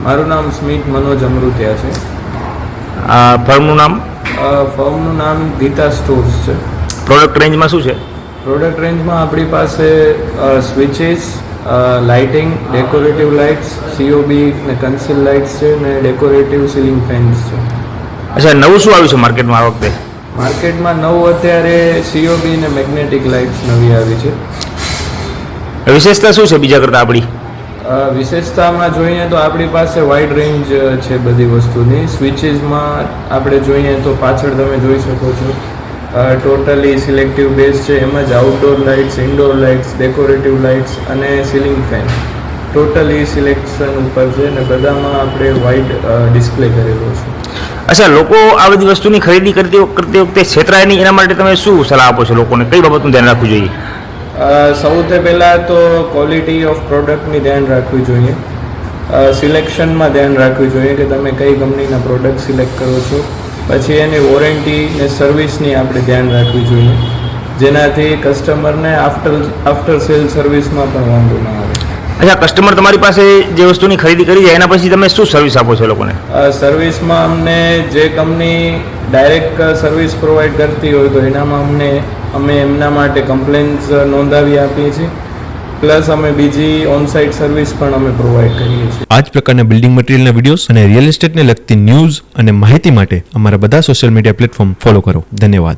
મારું નામ સ્મિત મનોજ અમૃતિયા છે. ફર્મનું નામ? ફર્મનું નામ ગીતા સ્ટોર્સ છે. પ્રોડક્ટ રેન્જમાં શું છે? પ્રોડક્ટ રેન્જમાં આપણી પાસે સ્વિચીસ, લાઇટિંગ, ડેકોરેટિવ લાઇટ્સ, સીઓબી ને કન્સીલ લાઇટ્સ છે ને ડેકોરેટિવ સીલિંગ ફેન્સ છે. અચ્છા, નવું શું આવ્યું છે માર્કેટમાં આ વખતે? માર્કેટમાં નવું અત્યારે સીઓબી ને મેગ્નેટિક લાઇટ્સ નવી આવી છે. વિશેષતા શું છે બીજા કરતાં આપણી? વિશેષતામાં જોઈએ તો આપણી પાસે વાઇડ રેન્જ છે બધી વસ્તુની. સ્વિચીસમાં આપણે જોઈએ તો પાછળ તમે જોઈ શકો છો ટોટલી સિલેક્ટિવ બેઝ છે. એમાં જ outdoor lights, indoor lights, decorative lights અને સીલિંગ ફેન ટોટલી સિલેક્શન ઉપર છે અને બધામાં આપણે વાઇડ ડિસ્પ્લે કરેલો છે. અચ્છા, લોકો આ બધી વસ્તુની ખરીદી કરતી વખતે છેતરાય નહીં એના માટે તમે શું સલાહ આપો છો લોકોને? કઈ બાબતનું ધ્યાન રાખવું જોઈએ? સૌથી પહેલાં તો ક્વોલિટી ઓફ પ્રોડક્ટની ધ્યાન રાખવી જોઈએ. સિલેક્શનમાં ધ્યાન રાખવી જોઈએ કે તમે કઈ કંપનીના પ્રોડક્ટ સિલેક્ટ કરો છો. પછી એની વોરંટી ને સર્વિસની આપણે ધ્યાન રાખવી જોઈએ, જેનાથી કસ્ટમરને આફ્ટર સેલ સર્વિસમાં પણ વાંધો ના આવે. અચ્છા, કસ્ટમર તમારી પાસે જે વસ્તુની ખરીદી કરી જાય એના પછી તમે શું સર્વિસ આપો છો લોકોને? સર્વિસમાં અમને જે કંપની ડાયરેક્ટ સર્વિસ પ્રોવાઈડ કરતી હોય તો એનામાં અમે એમના માટે કમ્પ્લેન્ટ્સ નોંધાવી આપીએ છીએ. પ્લસ અમે બીજી ઓનસાઇટ સર્વિસ પણ અમે પ્રોવાઈડ કરીએ છીએ. આ જ પ્રકારના બિલ્ડિંગ મટીરિયલના વિડીયોઝ અને રિયલ એસ્ટેટને લગતી ન્યૂઝ અને માહિતી માટે અમારા બધા સોશિયલ મીડિયા પ્લેટફોર્મ ફોલો કરો. ધન્યવાદ.